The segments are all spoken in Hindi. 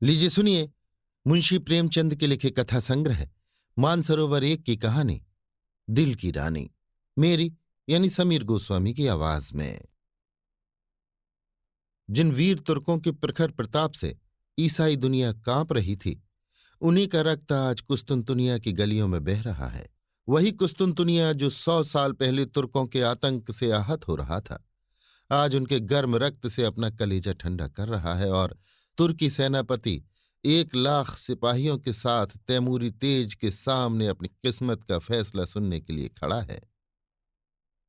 लीजिए सुनिए मुंशी प्रेमचंद के लिखे कथा संग्रह मानसरोवर एक की कहानी दिल की रानी, मेरी यानी समीर गोस्वामी की आवाज में। जिन वीर तुर्कों के प्रखर प्रताप से ईसाई दुनिया कांप रही थी, उन्हीं का रक्त आज कुस्तुनतुनिया की गलियों में बह रहा है। वही कुस्तुनतुनिया जो 100 साल पहले तुर्कों के आतंक से आहत हो रहा था, आज उनके गर्म रक्त से अपना कलेजा ठंडा कर रहा है और तुर्की सेनापति 1 लाख सिपाहियों के साथ तैमूरी तेज के सामने अपनी किस्मत का फैसला सुनने के लिए खड़ा है।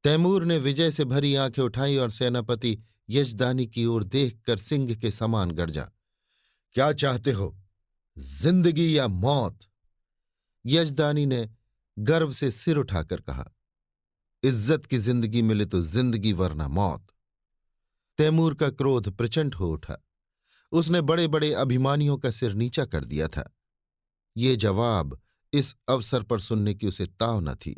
तैमूर ने विजय से भरी आंखें उठाई और सेनापति यजदानी की ओर देखकर सिंह के समान गर्जा। क्या चाहते हो, जिंदगी या मौत? यजदानी ने गर्व से सिर उठाकर कहा, इज्जत की जिंदगी मिले तो जिंदगी वरना मौत। तैमूर का क्रोध प्रचंड हो उठा। उसने बड़े बड़े अभिमानियों का सिर नीचा कर दिया था। ये जवाब इस अवसर पर सुनने की उसे ताव न थी।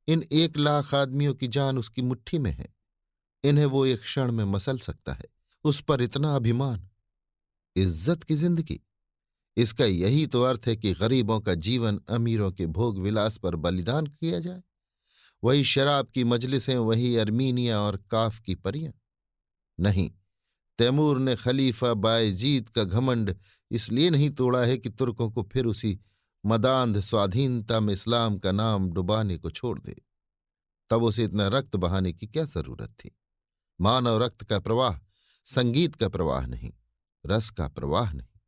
इन 1 लाख आदमियों की जान उसकी मुट्ठी में है। इन्हें वो एक क्षण में मसल सकता है। उस पर इतना अभिमान। इज्जत की जिंदगी, इसका यही तो अर्थ है कि गरीबों का जीवन अमीरों के भोग विलास पर बलिदान किया जाए। वही शराब की मजलिसें, वही अर्मीनिया और काफ की परियां। नहीं, तैमूर ने खलीफा बायजीद का घमंड इसलिए नहीं तोड़ा है कि तुर्कों को फिर उसी मदांध स्वाधीनता में इस्लाम का नाम डुबाने को छोड़ दे। तब उसे इतना रक्त बहाने की क्या जरूरत थी? मानव रक्त का प्रवाह संगीत का प्रवाह नहीं, रस का प्रवाह नहीं,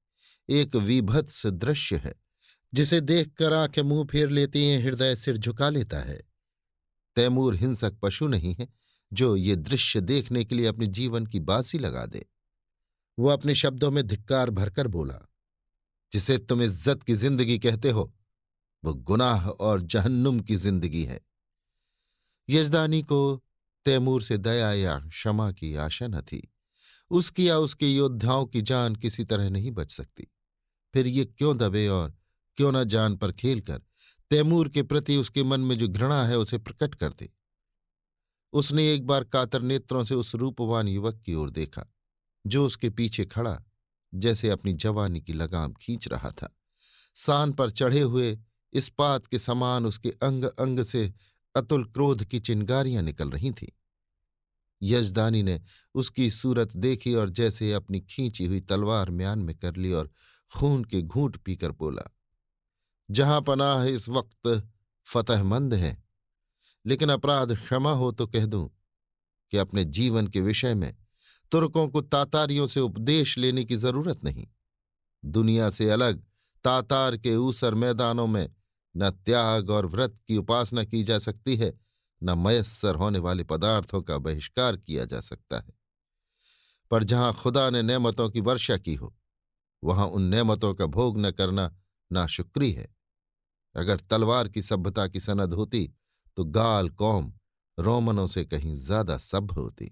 एक विभत्स दृश्य है जिसे देखकर आंखें मुंह फेर लेती हैं, हृदय सिर झुका लेता है। तैमूर हिंसक पशु नहीं है जो ये दृश्य देखने के लिए अपने जीवन की बाजी लगा दे। वो अपने शब्दों में धिक्कार भरकर बोला, जिसे तुम इज्जत की जिंदगी कहते हो, वो गुनाह और जहन्नुम की जिंदगी है। यजदानी को तैमूर से दया या क्षमा की आशा न थी। उसकी या उसके योद्धाओं की जान किसी तरह नहीं बच सकती। फिर ये क्यों दबे और क्यों न जान पर खेलकर तैमूर के प्रति उसके मन में जो घृणा है उसे प्रकट कर दे। उसने एक बार कातर नेत्रों से उस रूपवान युवक की ओर देखा जो उसके पीछे खड़ा जैसे अपनी जवानी की लगाम खींच रहा था। सान पर चढ़े हुए इस्पात के समान उसके अंग अंग से अतुल क्रोध की चिंगारियां निकल रही थीं। यजदानी ने उसकी सूरत देखी और जैसे अपनी खींची हुई तलवार म्यान में कर ली और खून के घूंट पीकर बोला, जहां पनाह इस वक्त फतहमंद है, लेकिन अपराध क्षमा हो तो कह दूं कि अपने जीवन के विषय में तुर्कों को तातारियों से उपदेश लेने की जरूरत नहीं। दुनिया से अलग तातार के ऊसर मैदानों में न त्याग और व्रत की उपासना की जा सकती है, न मयस्सर होने वाले पदार्थों का बहिष्कार किया जा सकता है। पर जहां खुदा ने नेमतों की वर्षा की हो, वहां उन नेमतों का भोग न करना नाशुक्री है। अगर तलवार की सभ्यता की सनद होती तो गाल कौम रोमनों से कहीं ज्यादा सभ्य होती।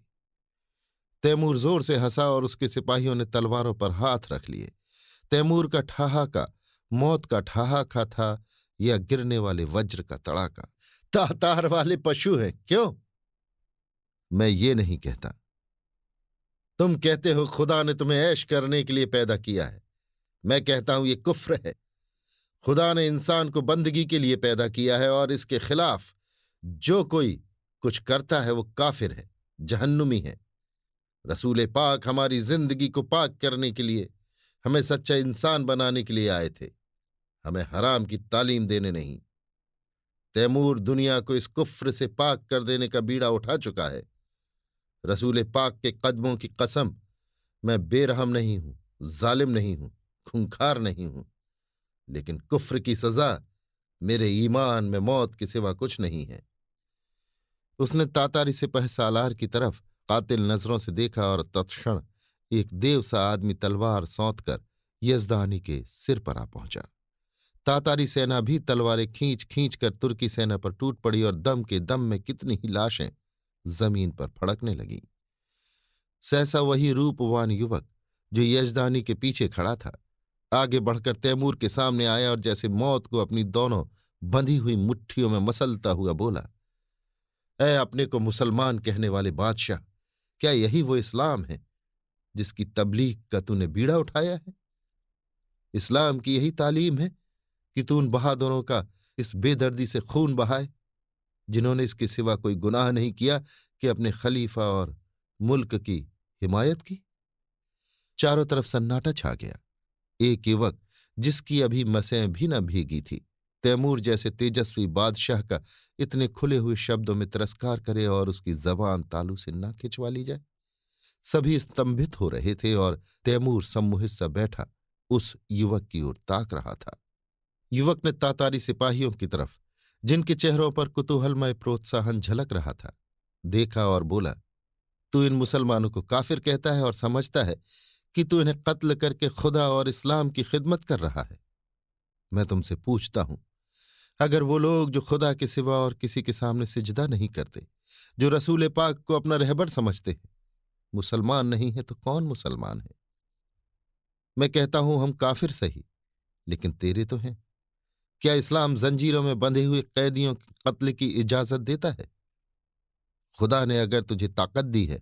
तैमूर जोर से हंसा और उसके सिपाहियों ने तलवारों पर हाथ रख लिए। तैमूर का ठहाका मौत का ठहाका था या गिरने वाले वज्र का तड़ाका। तातार वाले पशु हैं क्यों? मैं ये नहीं कहता। तुम कहते हो खुदा ने तुम्हें ऐश करने के लिए पैदा किया है। मैं कहता हूं ये कुफ्र है। खुदा ने इंसान को बंदगी के लिए पैदा किया है और इसके खिलाफ जो कोई कुछ करता है वो काफिर है, जहन्नुमी है। रसूल पाक हमारी जिंदगी को पाक करने के लिए, हमें सच्चा इंसान बनाने के लिए आए थे, हमें हराम की तालीम देने नहीं। तैमूर दुनिया को इस कुफ्र से पाक कर देने का बीड़ा उठा चुका है। रसूल पाक के कदमों की कसम, मैं बेरहम नहीं हूं, जालिम नहीं हूं, खूंखार नहीं हूं, लेकिन कुफ्र की सजा मेरे ईमान में मौत के सिवा कुछ नहीं है। उसने तातारी सिपह सालार की तरफ कातिल नजरों से देखा और तत्क्षण एक देव सा आदमी तलवार सौंतकर यजदानी के सिर पर आ पहुंचा। तातारी सेना भी तलवारें खींच खींच कर तुर्की सेना पर टूट पड़ी और दम के दम में कितनी ही लाशें जमीन पर फड़कने लगीं। सहसा वही रूपवान युवक जो यजदानी के पीछे खड़ा था आगे बढ़कर तैमूर के सामने आया और जैसे मौत को अपनी दोनों बंधी हुई मुट्ठियों में मसलता हुआ बोला, ऐ अपने को मुसलमान कहने वाले बादशाह, क्या यही वो इस्लाम है जिसकी तबलीग का तूने बीड़ा उठाया है? इस्लाम की यही तालीम है कि तू उन बहादुरों का इस बेदर्दी से खून बहाए जिन्होंने इसके सिवा कोई गुनाह नहीं किया कि अपने खलीफा और मुल्क की हिमायत की। चारों तरफ सन्नाटा छा गया। एक युवक जिसकी अभी मसें भी न भीगी थी, तैमूर जैसे तेजस्वी बादशाह का इतने खुले हुए शब्दों में तिरस्कार करे और उसकी जबान तालू से ना खिंचवा ली जाए। सभी स्तंभित हो रहे थे और तैमूर सम्मोहित सा बैठा उस युवक की ओर ताक रहा था। युवक ने तातारी सिपाहियों की तरफ, जिनके चेहरों पर कुतूहलमय प्रोत्साहन झलक रहा था, देखा और बोला, तू इन मुसलमानों को काफिर कहता है और समझता है कि तू इन्हें कत्ल करके खुदा और इस्लाम की खिदमत कर रहा है। मैं तुमसे पूछता हूं, अगर वो लोग जो खुदा के सिवा और किसी के सामने सिजदा नहीं करते, जो रसूल पाक को अपना रहबर समझते हैं, मुसलमान नहीं है तो कौन मुसलमान है? मैं कहता हूं हम काफिर सही, लेकिन तेरे तो हैं। क्या इस्लाम जंजीरों में बंधे हुए कैदियों के कत्ल की इजाजत देता है? खुदा ने अगर तुझे ताकत दी है,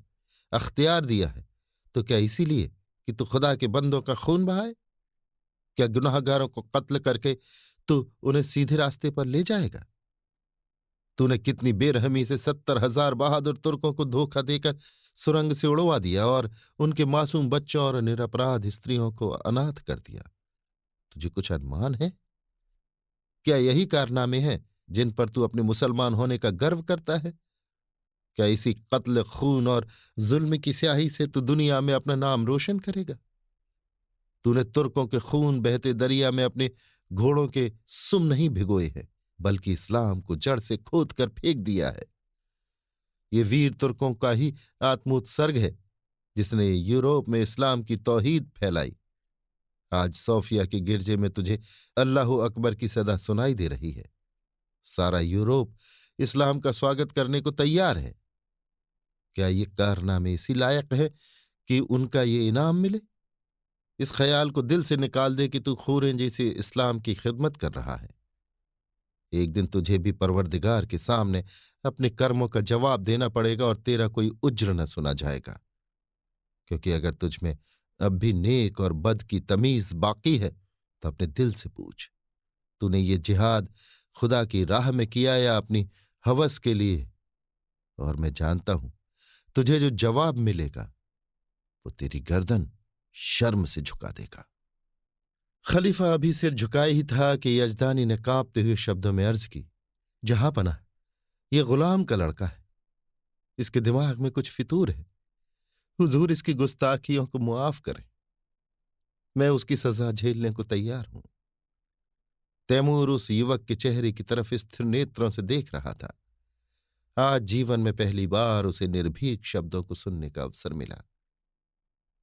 अख्तियार दिया है, तो क्या इसीलिए कि तू खुदा के बंदों का खून बहाए? क्या गुनाहगारों को कत्ल करके तू उन्हें सीधे रास्ते पर ले जाएगा? तूने कितनी बेरहमी से 70,000 बहादुर तुर्कों को धोखा देकर सुरंग से उड़वा दिया और उनके मासूम बच्चों और निरपराध स्त्रियों को अनाथ कर दिया। तुझे कुछ अनुमान है? क्या यही कारनामे हैं जिन पर तू अपने मुसलमान होने का गर्व करता है? क्या इसी कत्ल, खून और जुल्म की स्याही से तू दुनिया में अपना नाम रोशन करेगा? तूने तुर्कों के खून बहते दरिया में अपने घोड़ों के सुम नहीं भिगोए हैं, बल्कि इस्लाम को जड़ से खोद कर फेंक दिया है। ये वीर तुर्कों का ही आत्मोत्सर्ग है जिसने यूरोप में इस्लाम की तौहीद फैलाई। आज सोफिया के गिरजे में तुझे अल्लाह अकबर की सदा सुनाई दे रही है। सारा यूरोप इस्लाम का स्वागत करने को तैयार है। क्या ये कारनामे इसी लायक है कि उनका ये इनाम मिले? इस ख्याल को दिल से निकाल दे कि तू खूरें जैसे इस्लाम की खिदमत कर रहा है। एक दिन तुझे भी परवरदिगार के सामने अपने कर्मों का जवाब देना पड़ेगा और तेरा कोई उज्र न सुना जाएगा। क्योंकि अगर तुझ में अब भी नेक और बद की तमीज बाकी है तो अपने दिल से पूछ, तूने ये जिहाद खुदा की राह में किया या अपनी हवस के लिए? और मैं जानता हूं तुझे जो जवाब मिलेगा वो तेरी गर्दन शर्म से झुका देगा। खलीफा अभी सिर झुकाए ही था कि यजदानी ने कांपते हुए शब्दों में अर्ज की, जहां पना, ये गुलाम का लड़का है, इसके दिमाग में कुछ फितूर है। हुजूर इसकी गुस्ताखियों को मुआफ करें, मैं उसकी सजा झेलने को तैयार हूं। तैमूर उस युवक के चेहरे की तरफ स्थिर नेत्रों से देख रहा था। आज जीवन में पहली बार उसे निर्भीक शब्दों को सुनने का अवसर मिला।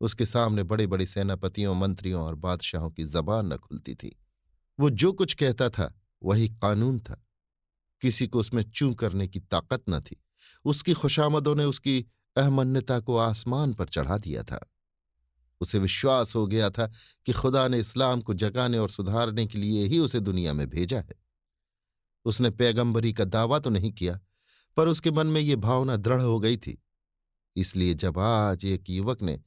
उसके सामने बड़े बड़े सेनापतियों, मंत्रियों और बादशाहों की जबान न खुलती थी। वो जो कुछ कहता था वही कानून था। किसी को उसमें चूं करने की ताकत न थी। उसकी खुशामदों ने उसकी अहमन्यता को आसमान पर चढ़ा दिया था। उसे विश्वास हो गया था कि खुदा ने इस्लाम को जगाने और सुधारने के लिए ही उसे दुनिया में भेजा है। उसने पैगंबरी का दावा तो नहीं किया, पर उसके मन में ये भावना दृढ़ हो गई थी। इसलिए जब आज एक युवक ने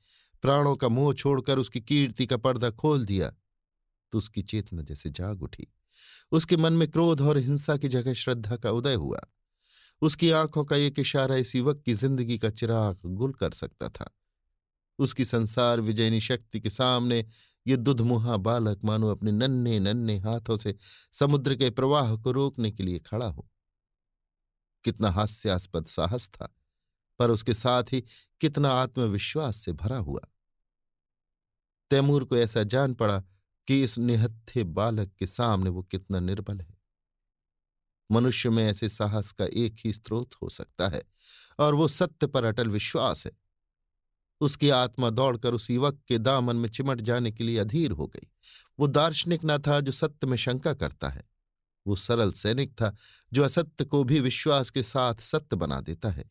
प्राणों का मोह छोड़कर उसकी कीर्ति का पर्दा खोल दिया तो उसकी चेतना जैसे जाग उठी। उसके मन में क्रोध और हिंसा की जगह श्रद्धा का उदय हुआ। उसकी आंखों का एक इशारा इस युवक की जिंदगी का चिराग गुल कर सकता था। उसकी संसार विजयनी शक्ति के सामने ये दुधमुहा बालक मानो अपने नन्हे नन्हे हाथों से समुद्र के प्रवाह को रोकने के लिए खड़ा हो। कितना हास्यास्पद साहस था, पर उसके साथ ही कितना आत्मविश्वास से भरा हुआ। तैमूर को ऐसा जान पड़ा कि इस निहत्थे बालक के सामने वो कितना निर्बल है। मनुष्य में ऐसे साहस का एक ही स्रोत हो सकता है और वो सत्य पर अटल विश्वास है। उसकी आत्मा दौड़कर उस युवक के दामन में चिमट जाने के लिए अधीर हो गई। वो दार्शनिक न था जो सत्य में शंका करता है। वो सरल सैनिक था जो असत्य को भी विश्वास के साथ सत्य बना देता है।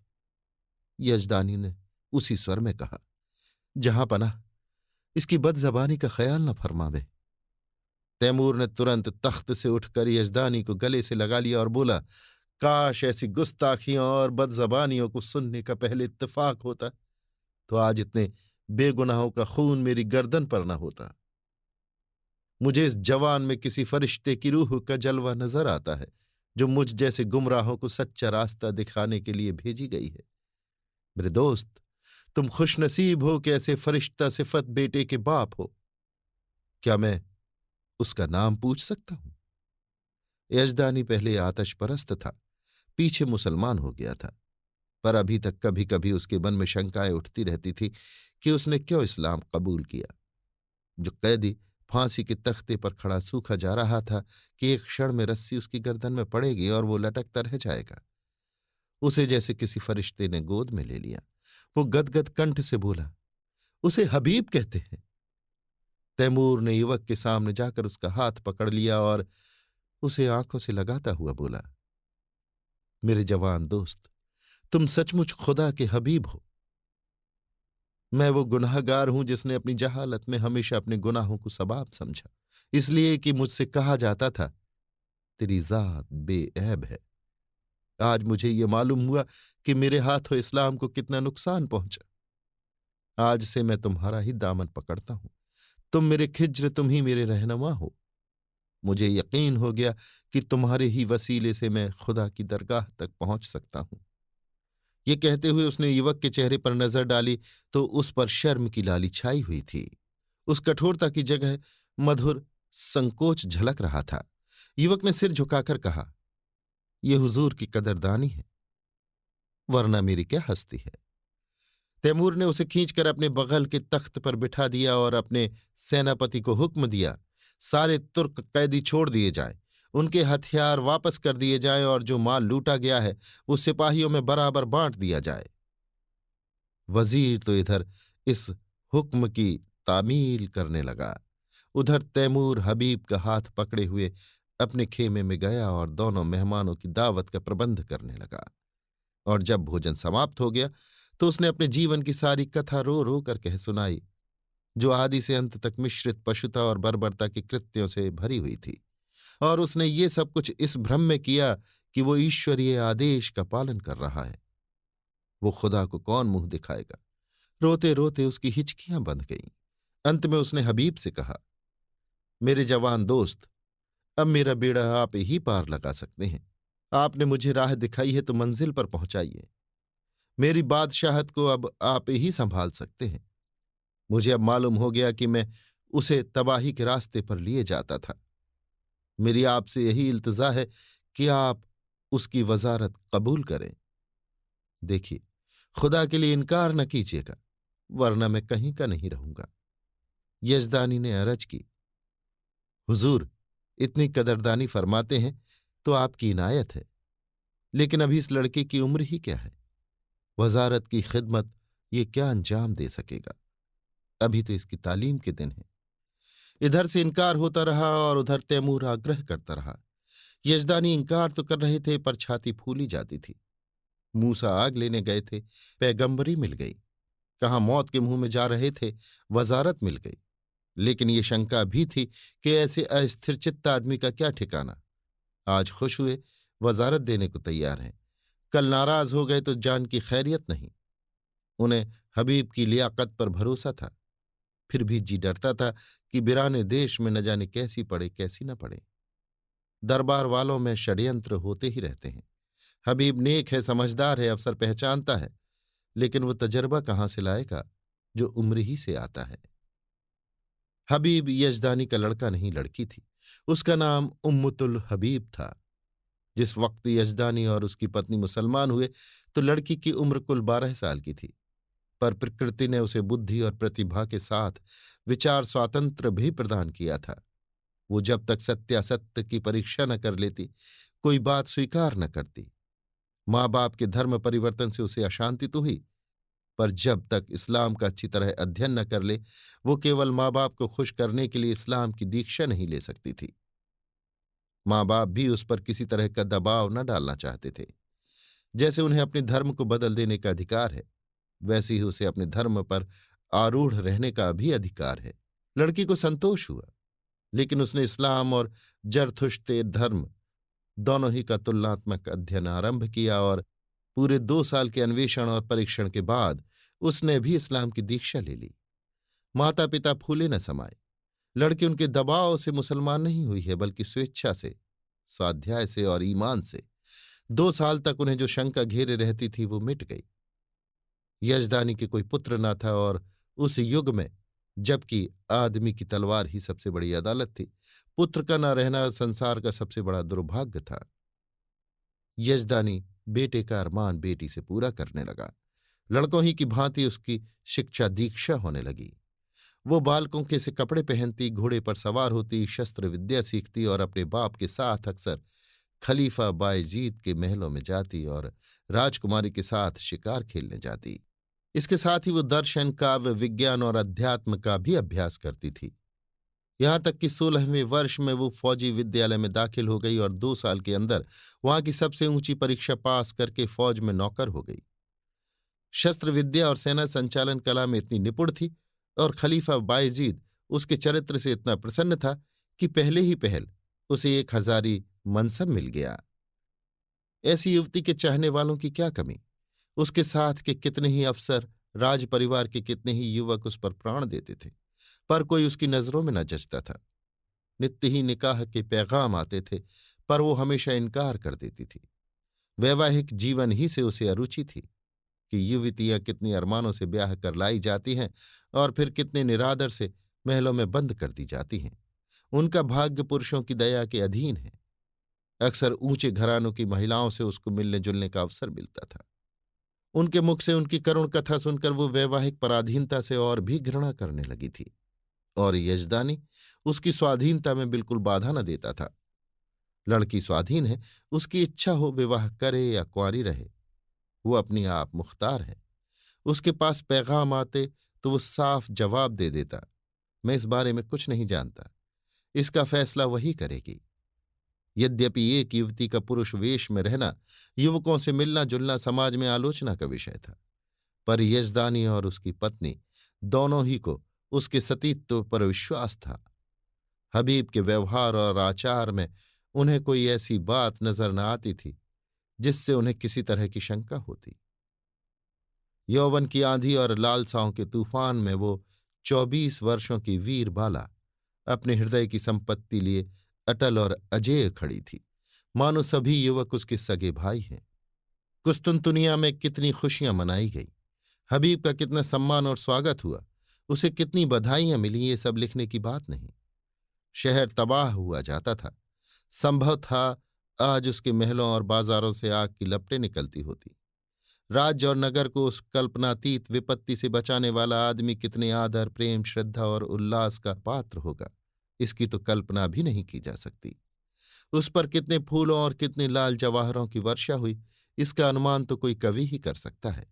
यजदानी ने उसी स्वर में कहा, जहां पना, इसकी बदजबानी का ख्याल न फरमावे। तैमूर ने तुरंत तख्त से उठकर यजदानी को गले से लगा लिया और बोला, काश ऐसी गुस्ताखियों और बदजबानियों को सुनने का पहले इत्तेफाक होता तो आज इतने बेगुनाहों का खून मेरी गर्दन पर न होता। मुझे इस जवान में किसी फरिश्ते की रूह का जलवा नजर आता है, जो मुझ जैसे गुमराहों को सच्चा रास्ता दिखाने के लिए भेजी गई है। मेरे दोस्त, तुम खुशनसीब हो कि ऐसे फरिश्ता सिफत बेटे के बाप हो। क्या मैं उसका नाम पूछ सकता हूं? यजदानी पहले आतश परस्त था, पीछे मुसलमान हो गया था, पर अभी तक कभी कभी उसके मन में शंकाएं उठती रहती थी कि उसने क्यों इस्लाम कबूल किया। जो कैदी फांसी के तख्ते पर खड़ा सूखा जा रहा था कि एक क्षण में रस्सी उसकी गर्दन में पड़ेगी और वो लटकता रह जाएगा, उसे जैसे किसी फरिश्ते ने गोद में ले लिया। वो गदगद कंठ से बोला, उसे हबीब कहते हैं। तैमूर ने युवक के सामने जाकर उसका हाथ पकड़ लिया और उसे आंखों से लगाता हुआ बोला, मेरे जवान दोस्त, तुम सचमुच खुदा के हबीब हो। मैं वो गुनाहगार हूं जिसने अपनी जहालत में हमेशा अपने गुनाहों को सबाब समझा, इसलिए कि मुझसे कहा जाता था तेरी जात बेऐब है। आज मुझे ये मालूम हुआ कि मेरे हाथों इस्लाम को कितना नुकसान पहुंचा। आज से मैं तुम्हारा ही दामन पकड़ता हूं। तुम मेरे खिज्र, तुम ही मेरे रहनुमा हो। मुझे यकीन हो गया कि तुम्हारे ही वसीले से मैं खुदा की दरगाह तक पहुंच सकता हूं। ये कहते हुए उसने युवक के चेहरे पर नजर डाली तो उस पर शर्म की लाली छाई हुई थी। उस कठोरता की जगह मधुर संकोच झलक रहा था। युवक ने सिर झुकाकर कहा, यह हुजूर की कदरदानी है, वरना मेरी क्या हस्ती है। तैमूर ने उसे खींचकर अपने बगल के तख्त पर बिठा दिया और अपने सेनापति को हुक्म दिया, सारे तुर्क कैदी छोड़ दिए जाएं, उनके हथियार वापस कर दिए जाएं और जो माल लूटा गया है वो सिपाहियों में बराबर बांट दिया जाए। वजीर तो इधर इस हुक्म की तामील करने लगा, उधर तैमूर हबीब का हाथ पकड़े हुए अपने खेमे में गया और दोनों मेहमानों की दावत का प्रबंध करने लगा। और जब भोजन समाप्त हो गया तो उसने अपने जीवन की सारी कथा रो रो कर कह सुनाई, जो आदि से अंत तक मिश्रित पशुता और बर्बरता के कृत्यों से भरी हुई थी। और उसने ये सब कुछ इस भ्रम में किया कि वो ईश्वरीय आदेश का पालन कर रहा है। वो खुदा को कौन मुंह दिखाएगा। रोते रोते उसकी हिचकियां बंध गईं। अंत में उसने हबीब से कहा, मेरे जवान दोस्त, अब मेरा बेड़ा आप ही पार लगा सकते हैं। आपने मुझे राह दिखाई है तो मंजिल पर पहुंचाइए। मेरी बादशाहत को अब आप ही संभाल सकते हैं। मुझे अब मालूम हो गया कि मैं उसे तबाही के रास्ते पर लिए जाता था। मेरी आपसे यही इल्तिजा है कि आप उसकी वजारत कबूल करें। देखिए, खुदा के लिए इनकार न कीजिएगा, वरना मैं कहीं का नहीं रहूंगा। यजदानी ने अर्ज की, हुजूर, इतनी कदरदानी फरमाते हैं तो आपकी इनायत है, लेकिन अभी इस लड़के की उम्र ही क्या है। वजारत की खिदमत ये क्या अंजाम दे सकेगा। अभी तो इसकी तालीम के दिन है। इधर से इनकार होता रहा और उधर तैमूर आग्रह करता रहा। यजदानी इनकार तो कर रहे थे, पर छाती फूली जाती थी। मूसा आग लेने गए थे, पैगंबरी मिल गई। कहाँ मौत के मुंह में जा रहे थे, वजारत मिल गई। लेकिन ये शंका भी थी कि ऐसे अस्थिरचित्त आदमी का क्या ठिकाना। आज खुश हुए, वजारत देने को तैयार हैं, कल नाराज हो गए तो जान की खैरियत नहीं। उन्हें हबीब की लियाकत पर भरोसा था, फिर भी जी डरता था कि बिराने देश में न जाने कैसी पड़े कैसी न पड़े। दरबार वालों में षड्यंत्र होते ही रहते हैं। हबीब नेक है, समझदार है, अफसर पहचानता है, लेकिन वो तजर्बा कहाँ से लाएगा जो उम्र ही से आता है। हबीब यजदानी का लड़का नहीं, लड़की थी। उसका नाम उम्मुतुल हबीब था। जिस वक्त यजदानी और उसकी पत्नी मुसलमान हुए तो लड़की की उम्र कुल 12 साल की थी, पर प्रकृति ने उसे बुद्धि और प्रतिभा के साथ विचार स्वातंत्र भी प्रदान किया था। वो जब तक सत्यासत्य की परीक्षा न कर लेती, कोई बात स्वीकार न करती। माँ बाप के धर्म परिवर्तन से उसे अशांति तो हुई, पर जब तक इस्लाम का अच्छी तरह अध्ययन न कर ले, वो केवल माँ बाप को खुश करने के लिए इस्लाम की दीक्षा नहीं ले सकती थी। माँ बाप भी उस पर किसी तरह का दबाव न डालना चाहते थे। जैसे उन्हें अपने धर्म को बदल देने का अधिकार है, वैसे ही उसे अपने धर्म पर आरूढ़ रहने का भी अधिकार है। लड़की को संतोष हुआ, लेकिन उसने इस्लाम और जरथुश्ते धर्म दोनों ही का तुलनात्मक अध्ययन आरंभ किया और पूरे 2 साल के अन्वेषण और परीक्षण के बाद उसने भी इस्लाम की दीक्षा ले ली। माता पिता फूले न समाये। लड़की उनके दबाव से मुसलमान नहीं हुई है, बल्कि स्वेच्छा से, स्वाध्याय से और ईमान से। 2 साल तक उन्हें जो शंका घेरे रहती थी वो मिट गई। यजदानी के कोई पुत्र न था, और उस युग में जबकि आदमी की तलवार ही सबसे बड़ी अदालत थी, पुत्र का न रहना संसार का सबसे बड़ा दुर्भाग्य था। यजदानी बेटे का अरमान बेटी से पूरा करने लगा। लड़कों ही की भांति उसकी शिक्षा दीक्षा होने लगी। वो बालकों के से कपड़े पहनती, घोड़े पर सवार होती, शस्त्र विद्या सीखती और अपने बाप के साथ अक्सर खलीफा बायजीद के महलों में जाती और राजकुमारी के साथ शिकार खेलने जाती। इसके साथ ही वो दर्शन, काव्य, विज्ञान और अध्यात्म का भी अभ्यास करती थी। यहां तक कि 16वें वर्ष में वो फौजी विद्यालय में दाखिल हो गई और 2 साल के अंदर वहां की सबसे ऊंची परीक्षा पास करके फौज में नौकर हो गई। शस्त्र विद्या और सेना संचालन कला में इतनी निपुण थी और खलीफा बायजीद उसके चरित्र से इतना प्रसन्न था कि पहले ही पहल उसे 1 हजारी मनसब मिल गया। ऐसी युवती के चाहने वालों की क्या कमी। उसके साथ के कितने ही अफसर, राज परिवार के कितने ही युवक उस पर प्राण देते थे, पर कोई उसकी नजरों में न जचता था। नित्य ही निकाह के पैगाम आते थे, पर वो हमेशा इनकार कर देती थी। वैवाहिक जीवन ही से उसे अरुचि थी कि युवतियां कितनी अरमानों से ब्याह कर लाई जाती हैं और फिर कितने निरादर से महलों में बंद कर दी जाती हैं। उनका भाग्य पुरुषों की दया के अधीन है। अक्सर ऊंचे घरानों की महिलाओं से उसको मिलने जुलने का अवसर मिलता था। उनके मुख से उनकी करुण कथा सुनकर वो वैवाहिक पराधीनता से और भी घृणा करने लगी थी, और यजदानी उसकी स्वाधीनता में बिल्कुल बाधा न देता था। लड़की स्वाधीन है, उसकी इच्छा हो विवाह करे या कुंवारी रहे, वो अपनी आप मुख्तार है। उसके पास पैगाम आते तो वो साफ जवाब दे देता, मैं इस बारे में कुछ नहीं जानता, इसका फैसला वही करेगी। यद्यपि एक युवती का पुरुष वेश में रहना, युवकों से मिलना जुलना समाज में आलोचना का विषय था, पर यजदानी और उसकी पत्नी दोनों ही को उसके सतीत्व पर विश्वास था। हबीब के व्यवहार और आचार में उन्हें कोई ऐसी बात नजर न आती थी जिससे उन्हें किसी तरह की शंका होती। यौवन की आंधी और लालसाओं के तूफान में वो 24 वर्षों की वीर बाला अपने हृदय की संपत्ति लिए अटल और अजेय खड़ी थी, मानो सभी युवक उसके सगे भाई हैं। कुस्तुनतुनिया में कितनी खुशियां मनाई गई, हबीब का कितना सम्मान और स्वागत हुआ, उसे कितनी बधाइयां मिली, ये सब लिखने की बात नहीं। शहर तबाह हुआ जाता था। संभव था आज उसके महलों और बाजारों से आग की लपटें निकलती होती। राज्य और नगर को उस कल्पनातीत विपत्ति से बचाने वाला आदमी कितने आदर, प्रेम, श्रद्धा और उल्लास का पात्र होगा, इसकी तो कल्पना भी नहीं की जा सकती। उस पर कितने फूलों और कितने लाल जवाहरों की वर्षा हुई, इसका अनुमान तो कोई कवि ही कर सकता है।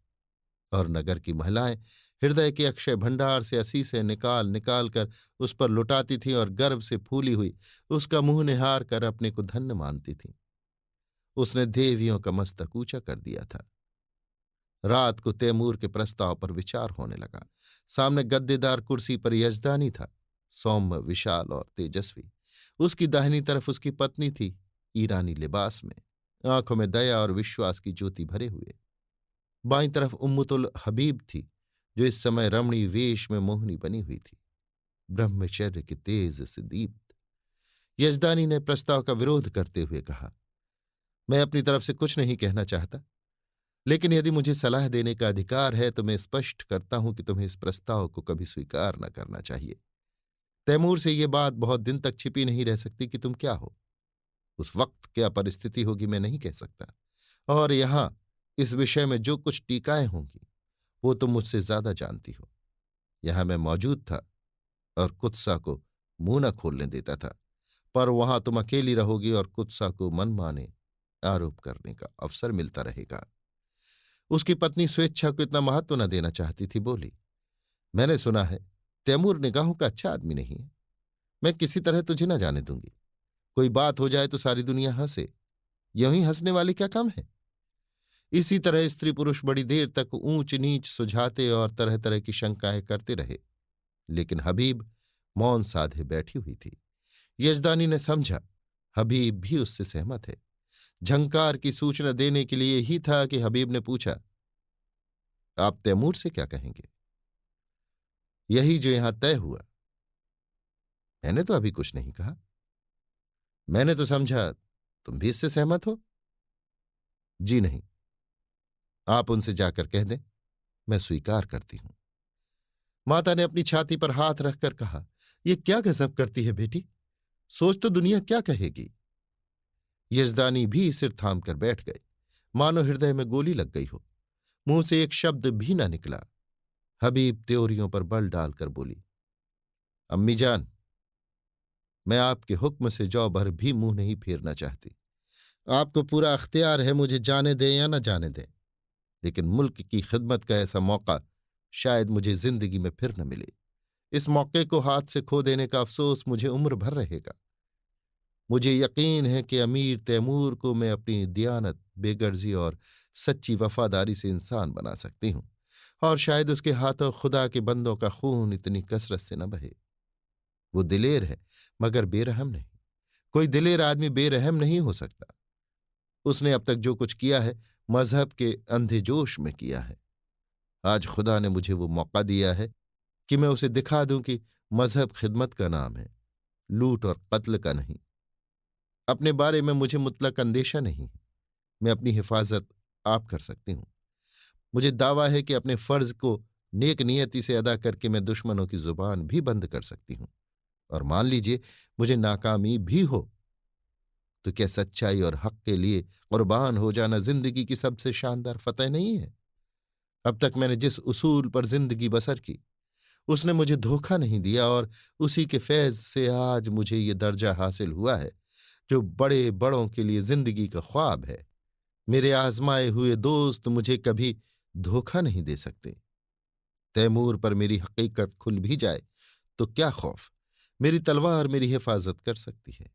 और नगर की महिलाएं हृदय के अक्षय भंडार से असीसें निकाल निकाल कर उस पर लुटाती थीं और गर्व से फूली हुई उसका मुंह निहार कर अपने को धन्य मानती थीं। उसने देवियों का मस्तक ऊंचा कर दिया था। रात को तैमूर के प्रस्ताव पर विचार होने लगा। सामने गद्देदार कुर्सी पर यजदानी था, सौम्य, विशाल और तेजस्वी। उसकी दाहिनी तरफ उसकी पत्नी थी, ईरानी लिबास में, आंखों में दया और विश्वास की ज्योति भरे हुए। बाईं तरफ उम्मुतुल हबीब थी, जो इस समय रमणी वेश में मोहनी बनी हुई थी, ब्रह्मचर्य के तेज से दीप्त। यजदानी ने प्रस्ताव का विरोध करते हुए कहा, मैं अपनी तरफ से कुछ नहीं कहना चाहता, लेकिन यदि मुझे सलाह देने का अधिकार है तो मैं स्पष्ट करता हूं कि तुम्हें इस प्रस्ताव को कभी स्वीकार न करना चाहिए। तैमूर से यह बात बहुत दिन तक छिपी नहीं रह सकती कि तुम क्या हो। उस वक्त क्या परिस्थिति होगी मैं नहीं कह सकता, और यहां इस विषय में जो कुछ टीकाएं होंगी वो तुम मुझसे ज्यादा जानती हो। यहां मैं मौजूद था और कुत्सा को मुंह न खोलने देता था, पर वहां तुम अकेली रहोगी और कुत्सा को मनमाने आरोप करने का अवसर मिलता रहेगा। उसकी पत्नी स्वेच्छा को इतना महत्व न देना चाहती थी, बोली, मैंने सुना है तैमूर निगाहों का अच्छा आदमी नहीं है। मैं किसी तरह तुझे न जाने दूंगी। कोई बात हो जाए तो सारी दुनिया हंसे, यूं ही हंसने वाले क्या कम है। इसी तरह स्त्री पुरुष बड़ी देर तक ऊंच नीच सुझाते और तरह तरह की शंकाएं करते रहे, लेकिन हबीब मौन साधे बैठी हुई थी। यजदानी ने समझा हबीब भी उससे सहमत है। झंकार की सूचना देने के लिए ही था कि हबीब ने पूछा, आप तैमूर से क्या कहेंगे? यही जो यहां तय हुआ। मैंने तो अभी कुछ नहीं कहा। मैंने तो समझा तुम भी इससे सहमत हो। जी नहीं। आप उनसे जाकर कह दें मैं स्वीकार करती हूं। माता ने अपनी छाती पर हाथ रखकर कहा, यह क्या गजब करती है बेटी। सोच तो दुनिया क्या कहेगी। यजदानी भी सिर थाम कर बैठ गए, मानो हृदय में गोली लग गई हो। मुंह से एक शब्द भी न निकला। हबीब त्योरियों पर बल डालकर बोली, अम्मी जान, मैं आपके हुक्म से जौ भर भी मुंह नहीं फेरना चाहती। आपको पूरा अख्तियार है मुझे जाने दें या न जाने दें, लेकिन मुल्क की खिदमत का ऐसा मौका शायद मुझे जिंदगी में फिर न मिले। इस मौके को हाथ से खो देने का अफसोस मुझे उम्र भर रहेगा। मुझे यकीन है कि अमीर तैमूर को मैं अपनी दियानत, बेगर्जी और सच्ची वफादारी से इंसान बना सकती हूं, और शायद उसके हाथों खुदा के बंदों का खून इतनी कसरत से न बहे। वो दिलेर है मगर बेरहम नहीं। कोई दिलेर आदमी बेरहम नहीं हो सकता। उसने अब तक जो कुछ किया है मजहब के अंधे जोश में किया है। आज खुदा ने मुझे वो मौका दिया है कि मैं उसे दिखा दूं कि मजहब खिदमत का नाम है, लूट और कत्ल का नहीं। अपने बारे में मुझे मुतलक अंदेशा नहीं है। मैं अपनी हिफाजत आप कर सकती हूं। मुझे दावा है कि अपने फर्ज को नेक नियति से अदा करके मैं दुश्मनों की जुबान भी बंद कर सकती हूं। और मान लीजिए मुझे नाकामी भी हो, तो क्या सच्चाई और हक के लिए कुर्बान हो जाना जिंदगी की सबसे शानदार फतह नहीं है। अब तक मैंने जिस उसूल पर जिंदगी बसर की उसने मुझे धोखा नहीं दिया, और उसी के फैज से आज मुझे ये दर्जा हासिल हुआ है जो बड़े बड़ों के लिए जिंदगी का ख्वाब है। मेरे आजमाए हुए दोस्त मुझे कभी धोखा नहीं दे सकते। तैमूर पर मेरी हकीकत खुल भी जाए तो क्या खौफ, मेरी तलवार मेरी हिफाजत कर सकती है।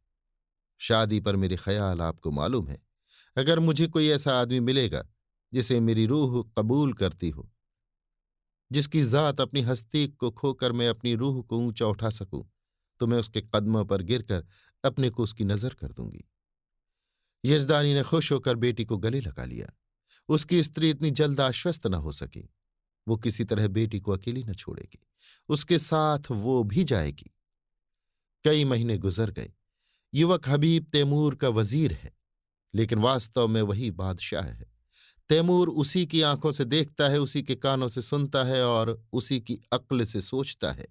शादी पर मेरे ख्याल आपको मालूम है। अगर मुझे कोई ऐसा आदमी मिलेगा जिसे मेरी रूह कबूल करती हो, जिसकी जात अपनी हस्ती को खोकर मैं अपनी रूह को ऊंचा उठा सकूं, तो मैं उसके कदमों पर गिरकर अपने को उसकी नजर कर दूंगी। यजदानी ने खुश होकर बेटी को गले लगा लिया। उसकी स्त्री इतनी जल्द आश्वस्त न हो सकी। वो किसी तरह बेटी को अकेली न छोड़ेगी, उसके साथ वो भी जाएगी। कई महीने गुजर गए। युवक हबीब तैमूर का वजीर है, लेकिन वास्तव में वही बादशाह है। तैमूर उसी की आंखों से देखता है, उसी के कानों से सुनता है और उसी की अक्ल से सोचता है।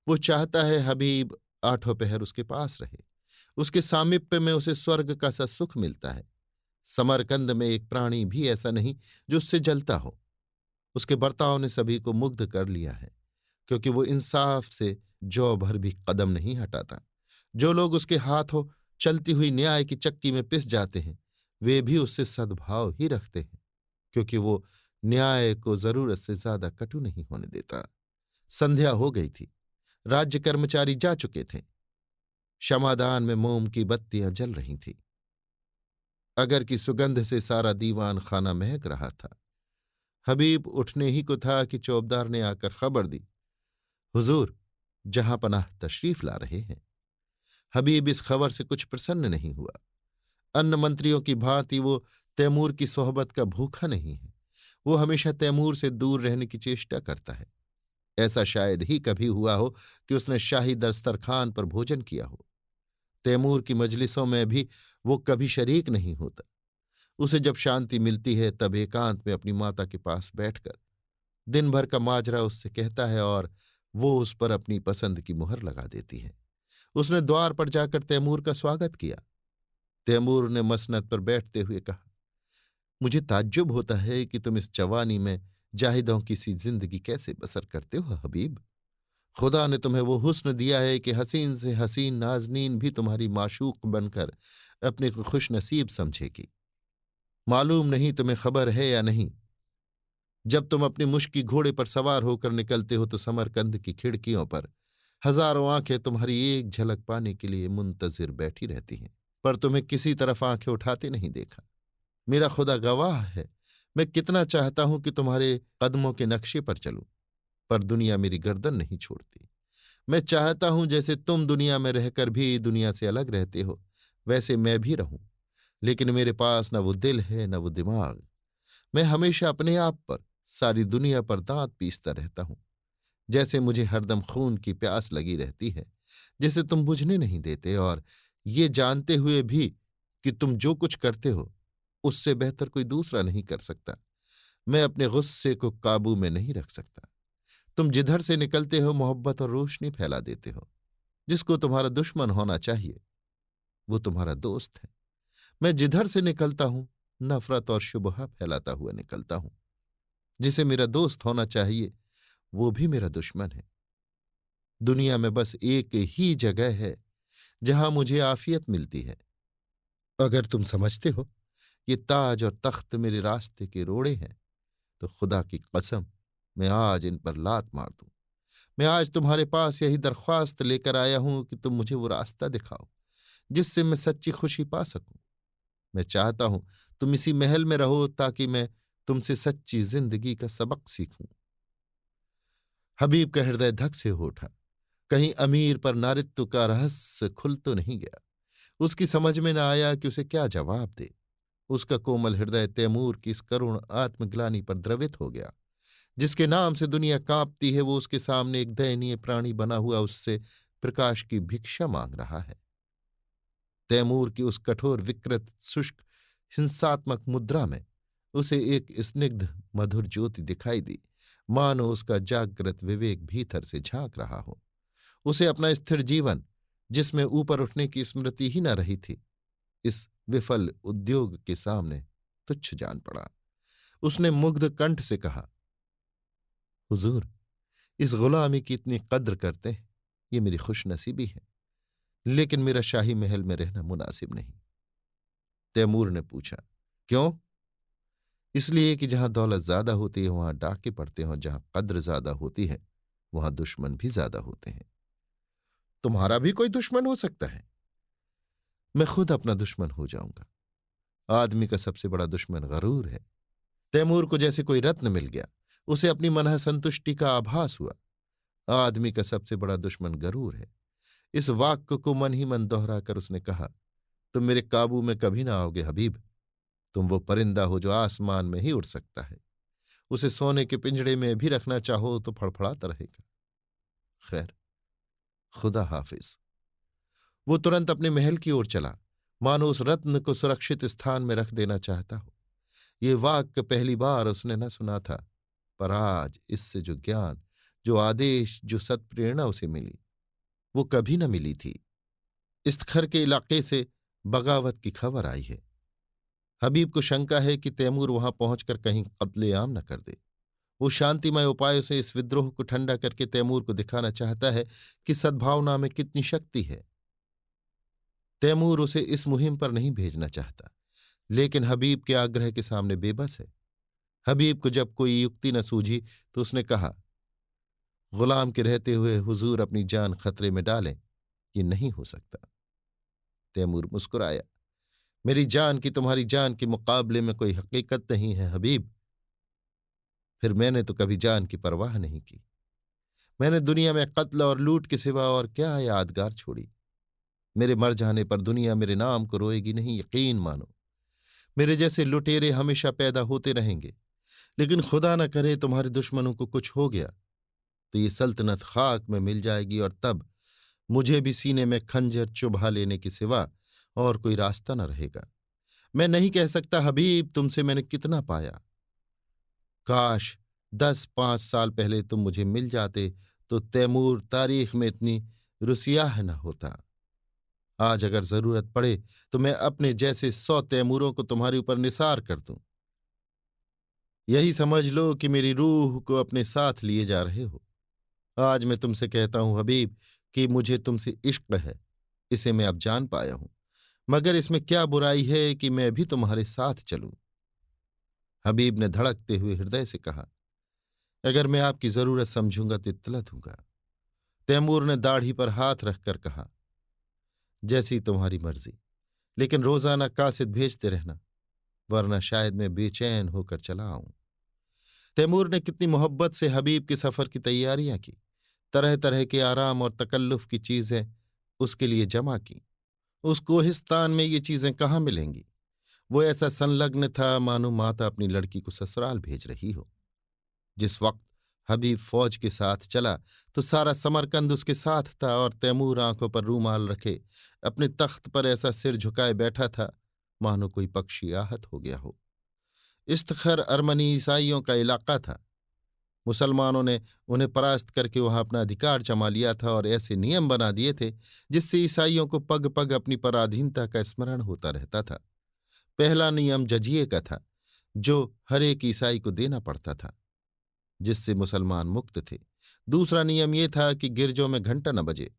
वो चाहता है हबीब आठों पहर उसके पास रहे। उसके सामिप्य में उसे स्वर्ग का सा सुख मिलता है। समरकंद में एक प्राणी भी ऐसा नहीं जो उससे जलता हो। उसके बर्ताव ने सभी को मुग्ध कर लिया है, क्योंकि वो इंसाफ से जौ भर भी कदम नहीं हटाता। जो लोग उसके हाथों चलती हुई न्याय की चक्की में पिस जाते हैं, वे भी उससे सद्भाव ही रखते हैं, क्योंकि वो न्याय को जरूरत से ज्यादा कटु नहीं होने देता। संध्या हो गई थी। राज्य कर्मचारी जा चुके थे। क्षमादान में मोम की बत्तियां जल रही थीं। अगर की सुगंध से सारा दीवान खाना महक रहा था। हबीब उठने ही को था कि चौबदार ने आकर खबर दी, हुजूर जहां पनाह तशरीफ ला रहे हैं। हबीब इस खबर से कुछ प्रसन्न नहीं हुआ। अन्य मंत्रियों की भांति वो तैमूर की सोहबत का भूखा नहीं है। वो हमेशा तैमूर से दूर रहने की चेष्टा करता है। ऐसा शायद ही कभी हुआ हो कि उसने शाही दस्तरखान पर भोजन किया हो। तैमूर की मजलिसों में भी वो कभी शरीक नहीं होता। उसे जब शांति मिलती है तब एकांत में अपनी माता के पास बैठकर दिन भर का माजरा उससे कहता है, और वो उस पर अपनी पसंद की मुहर लगा देती है। उसने द्वार पर जाकर तैमूर का स्वागत किया। तैमूर ने मसनद पर बैठते हुए कहा, मुझे ताज्जुब होता है कि तुम इस जवानी में जाहिदों की सी जिंदगी कैसे बसर करते हो हबीब। खुदा ने तुम्हें वो हुस्न दिया है कि हसीन से हसीन नाजनीन भी तुम्हारी माशूक बनकर अपने को खुश नसीब समझेगी। मालूम नहीं तुम्हें खबर है या नहीं, जब तुम अपने मुश्की घोड़े पर सवार होकर निकलते हो तो समरकंद की खिड़कियों पर हजारों आंखें तुम्हारी एक झलक पाने के लिए मुंतजिर बैठी रहती हैं, पर तुम्हें किसी तरफ आंखें उठाते नहीं देखा। मेरा खुदा गवाह है, मैं कितना चाहता हूं कि तुम्हारे कदमों के नक्शे पर चलूं, पर दुनिया मेरी गर्दन नहीं छोड़ती। मैं चाहता हूं जैसे तुम दुनिया में रहकर भी दुनिया से अलग रहते हो, वैसे मैं भी रहूं, लेकिन मेरे पास न वो दिल है न वो दिमाग। मैं हमेशा अपने आप पर, सारी दुनिया पर दांत पीसता रहता हूं। जैसे मुझे हरदम खून की प्यास लगी रहती है, जिसे तुम बुझने नहीं देते, और ये जानते हुए भी कि तुम जो कुछ करते हो उससे बेहतर कोई दूसरा नहीं कर सकता। मैं अपने गुस्से को काबू में नहीं रख सकता। तुम जिधर से निकलते हो मोहब्बत और रोशनी फैला देते हो। जिसको तुम्हारा दुश्मन होना चाहिए वो तुम्हारा दोस्त है। मैं जिधर से निकलता हूं नफरत और शुबहा फैलाता हुआ निकलता हूं। जिसे मेरा दोस्त होना चाहिए वो भी मेरा दुश्मन है। दुनिया में बस एक ही जगह है जहां मुझे आफियत मिलती है। अगर तुम समझते हो ये ताज और तख्त मेरे रास्ते के रोड़े हैं तो खुदा की कसम मैं आज इन पर लात मार दूं। मैं आज तुम्हारे पास यही दरख्वास्त लेकर आया हूं कि तुम मुझे वो रास्ता दिखाओ जिससे मैं सच्ची खुशी पा सकूं। मैं चाहता हूं तुम इसी महल में रहो ताकि मैं तुमसे सच्ची जिंदगी का सबक सीखूं। हबीब का हृदय धक से हो उठा। कहीं अमीर पर नारित्व का रहस्य खुल तो नहीं गया। उसकी समझ में न आया कि उसे क्या जवाब दे। उसका कोमल हृदय तैमूर की इस करुण आत्मग्लानि पर द्रवित हो गया। जिसके नाम से दुनिया कांपती है वो उसके सामने एक दयनीय प्राणी बना हुआ उससे प्रकाश की भिक्षा मांग रहा है। तैमूर की उस कठोर विकृत शुष्क हिंसात्मक मुद्रा में उसे एक स्निग्ध मधुर ज्योति दिखाई दी। मानो उसका जागृत विवेक भीतर से झांक रहा हो। उसे अपना स्थिर जीवन जिसमें ऊपर उठने की स्मृति ही न रही थी इस विफल उद्योग के सामने तुच्छ जान पड़ा। उसने मुग्ध कंठ से कहा, हुजूर, इस गुलामी की इतनी कद्र करते हैं ये मेरी खुशनसीबी है, लेकिन मेरा शाही महल में रहना मुनासिब नहीं। तैमूर ने पूछा, क्यों? इसलिए कि जहां दौलत ज्यादा होती है वहां डाके पड़ते हैं, और जहां कद्र ज्यादा होती है वहां दुश्मन भी ज्यादा होते हैं। तुम्हारा भी कोई दुश्मन हो सकता है। मैं खुद अपना दुश्मन हो जाऊंगा। आदमी का सबसे बड़ा दुश्मन गरूर है। तैमूर को जैसे कोई रत्न मिल गया। उसे अपनी मनः संतुष्टि का आभास हुआ। आदमी का सबसे बड़ा दुश्मन गरूर है। इस वाक्य को मन ही मन दोहरा कर उसने कहा, तुम मेरे काबू में कभी ना आओगे हबीब। तुम वो परिंदा हो जो आसमान में ही उड़ सकता है। उसे सोने के पिंजड़े में भी रखना चाहो तो फड़फड़ाता रहेगा। खैर, खुदा हाफिज। वो तुरंत अपने महल की ओर चला, मानो उस रत्न को सुरक्षित स्थान में रख देना चाहता हो। ये वाक्य पहली बार उसने न सुना था, पर आज इससे जो ज्ञान, जो आदेश, जो सत्प्रेरणा उसे मिली वो कभी न मिली थी। इस्तखर के इलाके से बगावत की खबर आई है। हबीब को शंका है कि तैमूर वहां पहुंचकर कहीं कत्लेआम न कर दे। वो शांतिमय उपायों से इस विद्रोह को ठंडा करके तैमूर को दिखाना चाहता है कि सद्भावना में कितनी शक्ति है। तैमूर उसे इस मुहिम पर नहीं भेजना चाहता, लेकिन हबीब के आग्रह के सामने बेबस है। हबीब को जब कोई युक्ति न सूझी तो उसने कहा, गुलाम के रहते हुए हुजूर अपनी जान खतरे में डालें, ये नहीं हो सकता। तैमूर मुस्कुराया, मेरी जान की तुम्हारी जान के मुकाबले में कोई हकीकत नहीं है हबीब। फिर मैंने तो कभी जान की परवाह नहीं की। मैंने दुनिया में कत्ल और लूट के सिवा और क्या यादगार छोड़ी। मेरे मर जाने पर दुनिया मेरे नाम को रोएगी नहीं, यकीन मानो। मेरे जैसे लुटेरे हमेशा पैदा होते रहेंगे, लेकिन खुदा न करे तुम्हारे दुश्मनों को कुछ हो गया तो ये सल्तनत खाक में मिल जाएगी, और तब मुझे भी सीने में खंजर चुभा लेने के सिवा और कोई रास्ता न रहेगा। मैं नहीं कह सकता हबीब तुमसे मैंने कितना पाया। काश 10-5 साल पहले तुम मुझे मिल जाते तो तैमूर तारीख में इतनी रुसियाह न होता। आज अगर जरूरत पड़े तो मैं अपने जैसे 100 तैमूरों को तुम्हारे ऊपर निसार कर दूं। यही समझ लो कि मेरी रूह को अपने साथ लिए जा रहे हो। आज मैं तुमसे कहता हूं हबीब कि मुझे तुमसे इश्क है, इसे मैं अब जान पाया हूं। मगर इसमें क्या बुराई है कि मैं भी तुम्हारे साथ चलूं? हबीब ने धड़कते हुए हृदय से कहा, अगर मैं आपकी जरूरत समझूंगा तो इत्तला दूंगा। तैमूर ने दाढ़ी पर हाथ रखकर कहा, जैसी तुम्हारी मर्जी, लेकिन रोजाना कासिद भेजते रहना, वरना शायद मैं बेचैन होकर चला आऊं। तैमूर ने कितनी मोहब्बत से हबीब के सफर की तैयारियां की। तरह तरह के आराम और तकल्लुफ की चीजें उसके लिए जमा की। उस कोहिस्तान में ये चीजें कहाँ मिलेंगी? वो ऐसा संलग्न था मानो माता अपनी लड़की को ससुराल भेज रही हो। जिस वक्त हबीब फौज के साथ चला तो सारा समरकंद उसके साथ था और तैमूर आंखों पर रूमाल रखे अपने तख्त पर ऐसा सिर झुकाए बैठा था मानो कोई पक्षी आहत हो गया हो। इस्तखर अरमनी ईसाइयों का इलाका था। मुसलमानों ने उन्हें परास्त करके वहां अपना अधिकार जमा लिया था और ऐसे नियम बना दिए थे जिससे ईसाइयों को पग पग अपनी पराधीनता का स्मरण होता रहता था। पहला नियम जजिए का था, जो हर एक ईसाई को देना पड़ता था, जिससे मुसलमान मुक्त थे। दूसरा नियम ये था कि गिरजों में घंटा न बजे।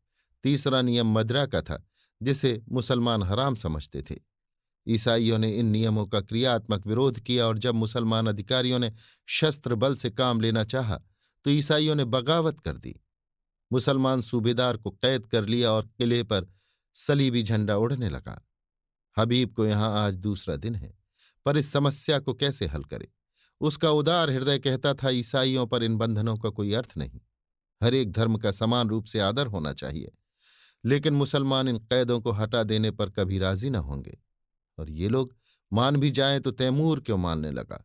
तीसरा नियम मदरा का था, जिसे मुसलमान हराम समझते थे। ईसाइयों ने इन नियमों का क्रियात्मक विरोध किया और जब मुसलमान अधिकारियों ने शस्त्र बल से काम लेना चाहा तो ईसाइयों ने बगावत कर दी। मुसलमान सूबेदार को कैद कर लिया और किले पर सलीबी झंडा उड़ने लगा। हबीब को यहां आज दूसरा दिन है, पर इस समस्या को कैसे हल करे। उसका उदार हृदय कहता था ईसाइयों पर इन बंधनों का कोई अर्थ नहीं। हर एक धर्म का समान रूप से आदर होना चाहिए, लेकिन मुसलमान इन कैदों को हटा देने पर कभी राजी न होंगे। और ये लोग मान भी जाएं तो तैमूर क्यों मानने लगा।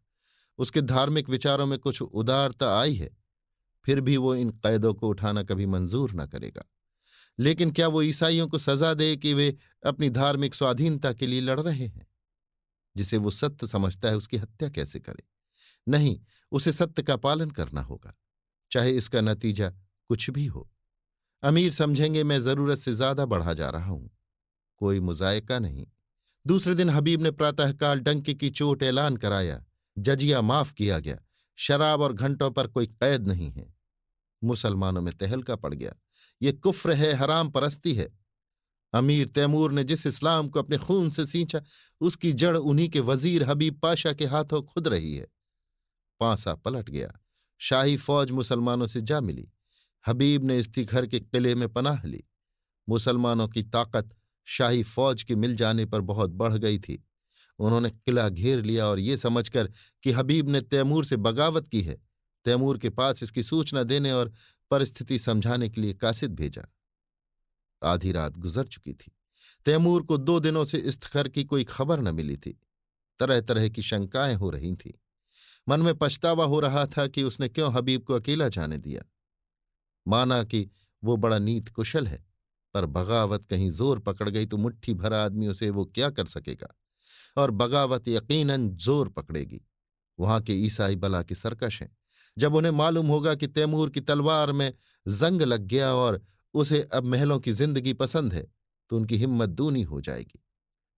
उसके धार्मिक विचारों में कुछ उदारता आई है, फिर भी वो इन कैदों को उठाना कभी मंजूर न करेगा। लेकिन क्या वो ईसाइयों को सजा दे कि वे अपनी धार्मिक स्वाधीनता के लिए लड़ रहे हैं? जिसे वो सत्य समझता है उसकी हत्या कैसे करे? नहीं, उसे सत्य का पालन करना होगा, चाहे इसका नतीजा कुछ भी हो। अमीर समझेंगे मैं जरूरत से ज्यादा बढ़ा जा रहा हूं। कोई मुजायका नहीं। दूसरे दिन हबीब ने प्रातःकाल डंके की चोट ऐलान कराया, जजिया माफ किया गया, शराब और घंटों पर कोई कैद नहीं है। मुसलमानों में तहलका पड़ गया। ये कुफ्र है, हराम परस्ती है। अमीर तैमूर ने जिस इस्लाम को अपने खून से सींचा, उसकी जड़ उन्हीं के वजीर हबीब पाशा के हाथों खुद रही है। पांसा पलट गया। शाही फौज मुसलमानों से जा मिली। हबीब ने इस्तिघर के किले में पनाह ली। मुसलमानों की ताकत शाही फौज के मिल जाने पर बहुत बढ़ गई थी। उन्होंने किला घेर लिया और ये समझकर कि हबीब ने तैमूर से बगावत की है, तैमूर के पास इसकी सूचना देने और परिस्थिति समझाने के लिए कासिद भेजा। आधी रात गुजर चुकी थी। तैमूर को 2 दिनों से इस्तखर की कोई खबर न मिली थी। तरह तरह की शंकाएं हो रही थीं। मन में पछतावा हो रहा था कि उसने क्यों हबीब को अकेला जाने दिया। माना कि वो बड़ा नीत कुशल है, पर बगावत कहीं जोर पकड़ गई तो मुट्ठी भर आदमियों से वो क्या कर सकेगा। और बगावत यकीनन जोर पकड़ेगी। वहां के ईसाई बला के सरकश हैं। जब उन्हें मालूम होगा कि तैमूर की तलवार में जंग लग गया और उसे अब महलों की जिंदगी पसंद है, तो उनकी हिम्मत दूनी हो जाएगी।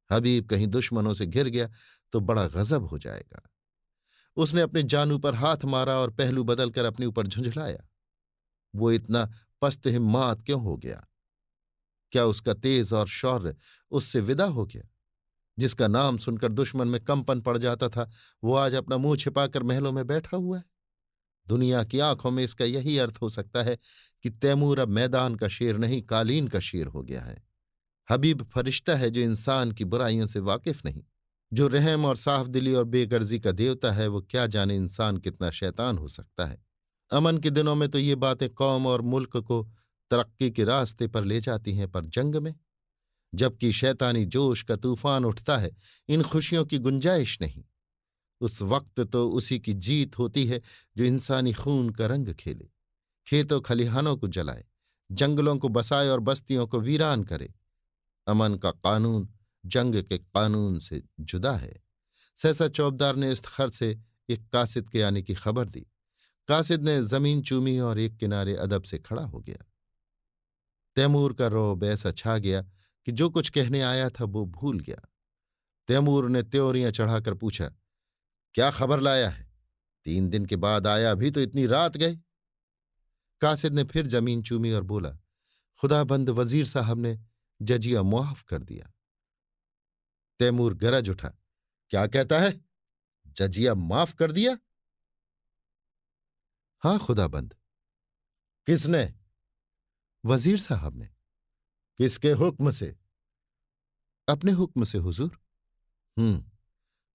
हबीब कहीं दुश्मनों से घिर गया तो बड़ा गजब हो जाएगा। उसने अपने जानू पर हाथ मारा और पहलू बदलकर अपने ऊपर झुंझलाया। वो इतना पस्त हिम्मत क्यों हो गया? क्या उसका तेज और शौर्य उससे विदा हो गया? जिसका नाम सुनकर दुश्मन में कंपन पड़ जाता था, वो आज अपना मुंह छिपाकर महलों में बैठा हुआ है। दुनिया की आंखों में इसका यही अर्थ हो सकता है कि तैमूर अब मैदान का शेर नहीं, कालीन का शेर हो गया है। हबीब फरिश्ता है जो इंसान की बुराइयों से वाकिफ नहीं। जो रहम और साफ दिली और बेगर्जी का देवता है, वो क्या जाने इंसान कितना शैतान हो सकता है। अमन के दिनों में तो ये बातें कौम और मुल्क को तरक्की के रास्ते पर ले जाती हैं, पर जंग में, जबकि शैतानी जोश का तूफान उठता है, इन खुशियों की गुंजाइश नहीं। उस वक्त तो उसी की जीत होती है जो इंसानी खून का रंग खेले, खेतों खलिहानों को जलाए, जंगलों को बसाए और बस्तियों को वीरान करे। अमन का कानून जंग के कानून से जुदा है। सहसा चौबदार ने इस्तखर से एक कासिद के आने की खबर दी। कासिद ने जमीन चूमी और एक किनारे अदब से खड़ा हो गया। तैमूर का रौब ऐसा छा गया कि जो कुछ कहने आया था वो भूल गया। तैमूर ने त्योरियां चढ़ाकर पूछा, क्या खबर लाया है? 3 दिन के बाद आया, अभी तो इतनी रात गए। कासिद ने फिर जमीन चूमी और बोला, खुदाबंद वजीर साहब ने जजिया मुआफ कर दिया। तैमूर गरज उठा, क्या कहता है? जजिया माफ कर दिया? हाँ खुदाबंद। किसने? वजीर साहब ने। किसके हुक्म से? अपने हुक्म से हुजूर।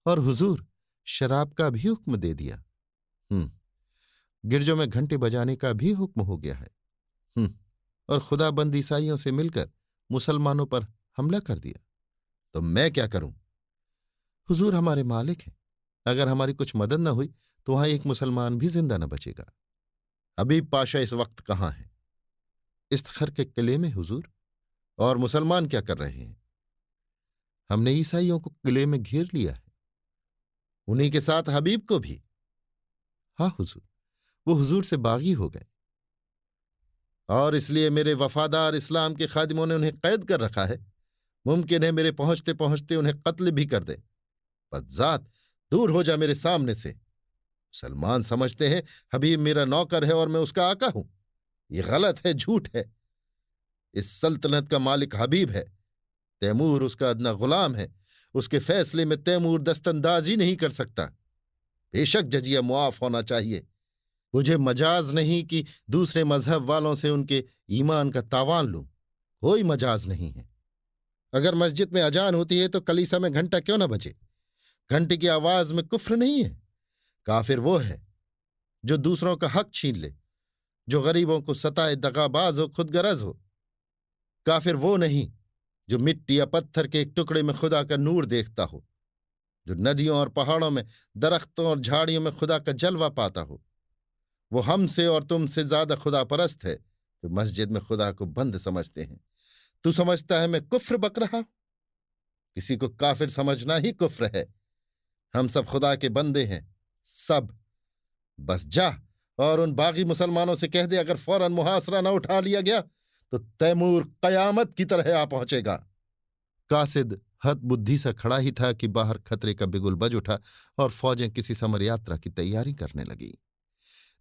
और हुजूर शराब का भी हुक्म दे दिया। गिरजों में घंटे बजाने का भी हुक्म हो गया है। और खुदाबंद ईसाइयों से मिलकर मुसलमानों पर हमला कर दिया। तो मैं क्या करूं? हुजूर हमारे मालिक हैं, अगर हमारी कुछ मदद न हुई तो वहां एक मुसलमान भी जिंदा न बचेगा। हबीब पाशा इस वक्त कहाँ है? इस्तखर के किले में हुजूर। और मुसलमान क्या कर रहे हैं? हमने ईसाइयों को किले में घेर लिया है। उन्हीं के साथ हबीब को भी? हाँ हुजूर, वो हुजूर से बागी हो गए। और इसलिए मेरे वफादार इस्लाम के खादिमों ने उन्हें कैद कर रखा है। मुमकिन है मेरे पहुंचते पहुंचते उन्हें कत्ल भी कर दे। बदजात, दूर हो जा मेरे सामने से। मुसलमान समझते हैं हबीब मेरा नौकर है और मैं उसका आका हूं। ये गलत है, झूठ है। इस सल्तनत का मालिक हबीब है। तैमूर उसका अदना गुलाम है। उसके फैसले में तैमूर दस्तंदाजी नहीं कर सकता। बेशक जजिया मुआफ होना चाहिए। मुझे मजाज नहीं कि दूसरे मजहब वालों से उनके ईमान का तावान लूं। कोई मजाज नहीं है। अगर मस्जिद में अजान होती है तो कलीसा में घंटा क्यों ना बजे? घंटे की आवाज में कुफ्र नहीं है। काफिर वो है जो दूसरों का हक छीन ले, जो गरीबों को सताए, दगाबाज हो, खुदगरज हो। काफिर वो नहीं जो मिट्टी या पत्थर के एक टुकड़े में खुदा का नूर देखता हो, जो नदियों और पहाड़ों में, दरख्तों और झाड़ियों में खुदा का जलवा पाता हो। वो हमसे और तुमसे ज्यादा खुदा परस्त है, जो मस्जिद में खुदा को बंद समझते हैं। तू समझता है मैं कुफ्र बक रहा हूं? किसी को काफिर समझना ही कुफ्र है। हम सब खुदा के बंदे हैं, सब। बस जा और उन बागी मुसलमानों से कह दे, अगर फौरन मुहासरा न उठा लिया गया तो तैमूर कयामत की तरह आ पहुंचेगा। कासिद हत बुद्धि सा खड़ा ही था कि बाहर खतरे का बिगुल बज उठा और फौजें किसी समर यात्रा की तैयारी करने लगी।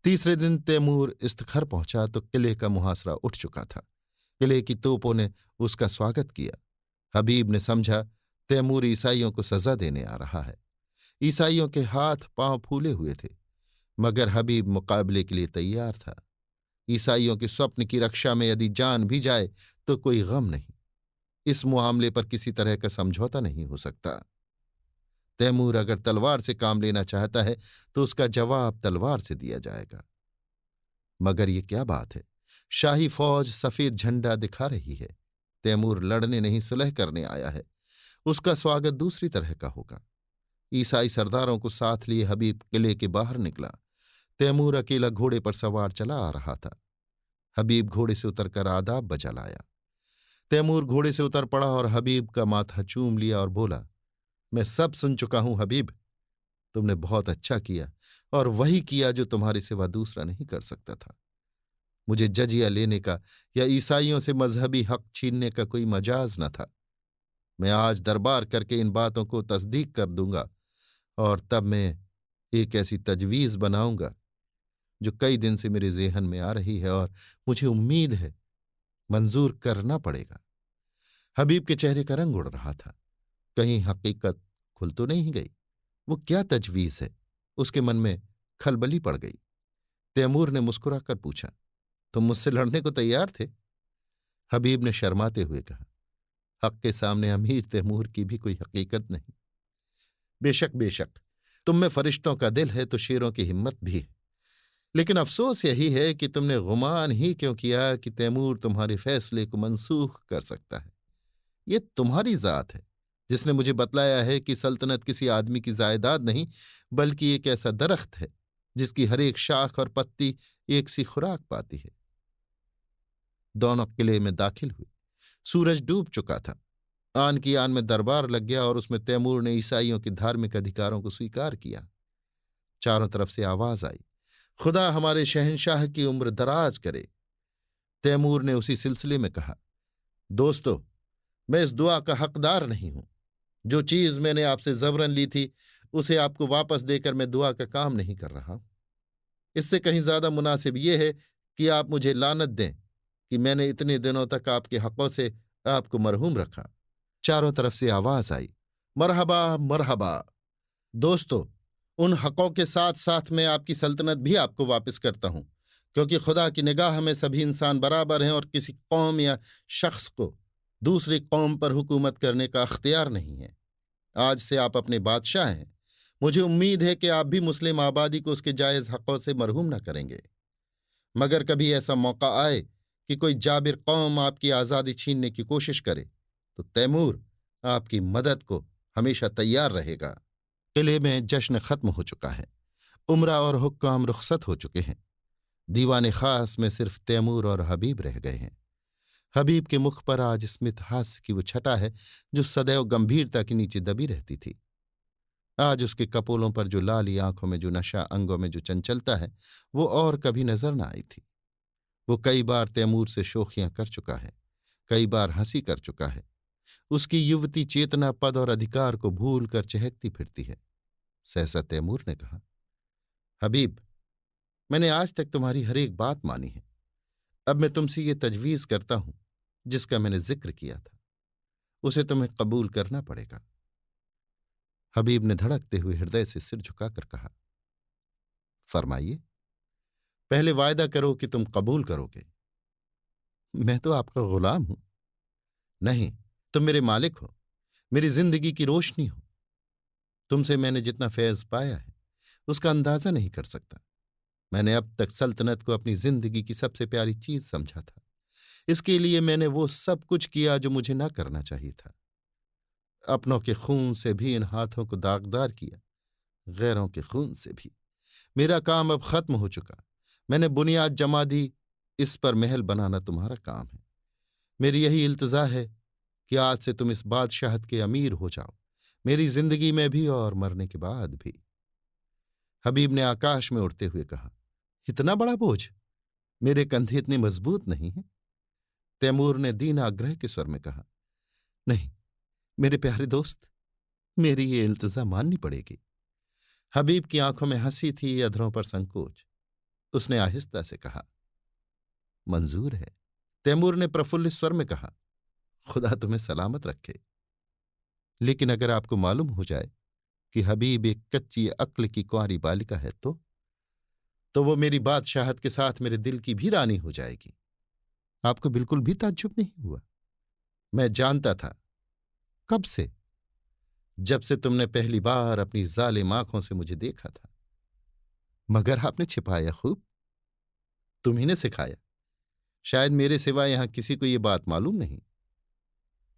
तीसरे दिन तैमूर इस्तखर पहुंचा तो किले का मुहासरा उठ चुका था। किले की तोपों ने उसका स्वागत किया। हबीब ने समझा तैमूर ईसाइयों को सजा देने आ रहा है। ईसाइयों के हाथ पांव फूले हुए थे, मगर हबीब मुकाबले के लिए तैयार था। ईसाइयों के स्वप्न की रक्षा में यदि जान भी जाए तो कोई गम नहीं। इस मामले पर किसी तरह का समझौता नहीं हो सकता। तैमूर अगर तलवार से काम लेना चाहता है तो उसका जवाब तलवार से दिया जाएगा। मगर ये क्या बात है? शाही फौज सफेद झंडा दिखा रही है। तैमूर लड़ने नहीं, सुलह करने आया है। उसका स्वागत दूसरी तरह का होगा। ईसाई सरदारों को साथ लिए हबीब किले के बाहर निकला। तैमूर अकेला घोड़े पर सवार चला आ रहा था। हबीब घोड़े से उतरकर आदाब बजा लाया। तैमूर घोड़े से उतर पड़ा और हबीब का माथा चूम लिया और बोला, मैं सब सुन चुका हूं हबीब। तुमने बहुत अच्छा किया और वही किया जो तुम्हारे सिवा दूसरा नहीं कर सकता था। मुझे जजिया लेने का या ईसाइयों से मजहबी हक छीनने का कोई मजाज न था। मैं आज दरबार करके इन बातों को तस्दीक कर दूंगा और तब मैं एक ऐसी तजवीज बनाऊंगा जो कई दिन से मेरे जेहन में आ रही है और मुझे उम्मीद है मंजूर करना पड़ेगा। हबीब के चेहरे का रंग उड़ रहा था। कहीं हकीकत खुल तो नहीं गई? वो क्या तजवीज है? उसके मन में खलबली पड़ गई। तैमूर ने मुस्कुराकर पूछा, तुम मुझसे लड़ने को तैयार थे? हबीब ने शर्माते हुए कहा, हक के सामने अमीर तैमूर की भी कोई हकीकत नहीं। बेशक बेशक, तुम में फरिश्तों का दिल है तो शेरों की हिम्मत भी है। लेकिन अफसोस यही है कि तुमने गुमान ही क्यों किया कि तैमूर तुम्हारे फैसले को मनसूख कर सकता है। ये तुम्हारी जात है जिसने मुझे बतलाया है कि सल्तनत किसी आदमी की जायदाद नहीं बल्कि एक ऐसा दरख्त है जिसकी हर एक शाख और पत्ती एक सी खुराक पाती है। दोनों किले में दाखिल हुए। सूरज डूब चुका था। आन की आन में दरबार लग गया और उसमें तैमूर ने ईसाइयों के धार्मिक अधिकारों को स्वीकार किया। चारों तरफ से आवाज आई, खुदा हमारे शहंशाह की उम्र दराज करे। तैमूर ने उसी सिलसिले में कहा, दोस्तों, मैं इस दुआ का हकदार नहीं हूं। जो चीज मैंने आपसे जबरन ली थी उसे आपको वापस देकर मैं दुआ का काम नहीं कर रहा हूं। इससे कहीं ज्यादा मुनासिब यह है कि आप मुझे लानत दें कि मैंने इतने दिनों तक आपके हकों से आपको मरहूम रखा। चारों तरफ से आवाज आई, मरहबा मरहबा। दोस्तों, उन हकों के साथ साथ मैं आपकी सल्तनत भी आपको वापस करता हूं, क्योंकि खुदा की निगाह में सभी इंसान बराबर हैं और किसी कौम या शख्स को दूसरी कौम पर हुकूमत करने का अख्तियार नहीं है। आज से आप अपने बादशाह हैं। मुझे उम्मीद है कि आप भी मुस्लिम आबादी को उसके जायज हकों से मरहूम न करेंगे। मगर कभी ऐसा मौका आए कि कोई जाबिर कौम आपकी आज़ादी छीनने की कोशिश करे तो तैमूर आपकी मदद को हमेशा तैयार रहेगा। किले में जश्न खत्म हो चुका है। उमरा और हुक्काम रुखसत हो चुके हैं। दीवाने खास में सिर्फ तैमूर और हबीब रह गए हैं। हबीब के मुख पर आज स्मित हास्य की वो छटा है जो सदैव गंभीरता के नीचे दबी रहती थी। आज उसके कपोलों पर जो लाली, आंखों में जो नशा, अंगों में जो चंचलता है, वो और कभी नजर न आई थी। वो कई बार तैमूर से शोखियां कर चुका है, कई बार हंसी कर चुका है। उसकी युवती चेतना पद और अधिकार को भूल कर चहकती फिरती है। सहसा तैमूर ने कहा, हबीब, मैंने आज तक तुम्हारी हर एक बात मानी है। अब मैं तुमसे ये तजवीज करता हूं जिसका मैंने जिक्र किया था, उसे तुम्हें कबूल करना पड़ेगा। हबीब ने धड़कते हुए हृदय से सिर झुकाकर कहा, फरमाइए। पहले वायदा करो कि तुम कबूल करोगे। मैं तो आपका गुलाम हूं। नहीं, तुम मेरे मालिक हो, मेरी जिंदगी की रोशनी हो। तुमसे मैंने जितना फैज पाया है उसका अंदाजा नहीं कर सकता। मैंने अब तक सल्तनत को अपनी जिंदगी की सबसे प्यारी चीज समझा था। इसके लिए मैंने वो सब कुछ किया जो मुझे ना करना चाहिए था। अपनों के खून से भी इन हाथों को दागदार किया, गैरों के खून से भी। मेरा काम अब खत्म हो चुका। मैंने बुनियाद जमा दी, इस पर महल बनाना तुम्हारा काम है। मेरी यही इल्तजा है कि आज से तुम इस बादशाहत के अमीर हो जाओ, मेरी जिंदगी में भी और मरने के बाद भी। हबीब ने आकाश में उड़ते हुए कहा, इतना बड़ा बोझ? मेरे कंधे इतने मजबूत नहीं हैं। तैमूर ने दीन आग्रह के स्वर में कहा, नहीं मेरे प्यारे दोस्त, मेरी ये इल्तजा माननी पड़ेगी। हबीब की आंखों में हंसी थी, अधरों पर संकोच। उसने आहिस्ता से कहा, मंजूर है। तैमूर ने प्रफुल्लित स्वर में कहा, खुदा तुम्हें सलामत रखे। लेकिन अगर आपको मालूम हो जाए कि हबीब एक कच्ची अक्ल की कुंवारी बालिका है तो वो मेरी बादशाहत के साथ मेरे दिल की भी रानी हो जाएगी। आपको बिल्कुल भी ताज्जुब नहीं हुआ? मैं जानता था। कब से? जब से तुमने पहली बार अपनी जालिम आंखों से मुझे देखा था। मगर आपने छिपाया खूब। तुम्ही ने सिखाया। शायद मेरे सिवा यहां किसी को ये बात मालूम नहीं।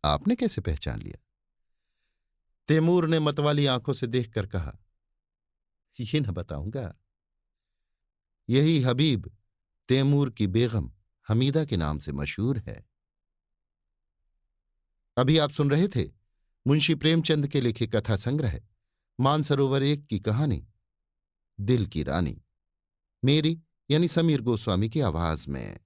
आपने कैसे पहचान लिया? तैमूर ने मतवाली आंखों से देखकर कहा, ये न बताऊंगा। यही हबीब तैमूर की बेगम हमीदा के नाम से मशहूर है। अभी आप सुन रहे थे मुंशी प्रेमचंद के लिखे कथा संग्रह मानसरोवर एक की कहानी दिल की रानी, मेरी यानी समीर गोस्वामी की आवाज में।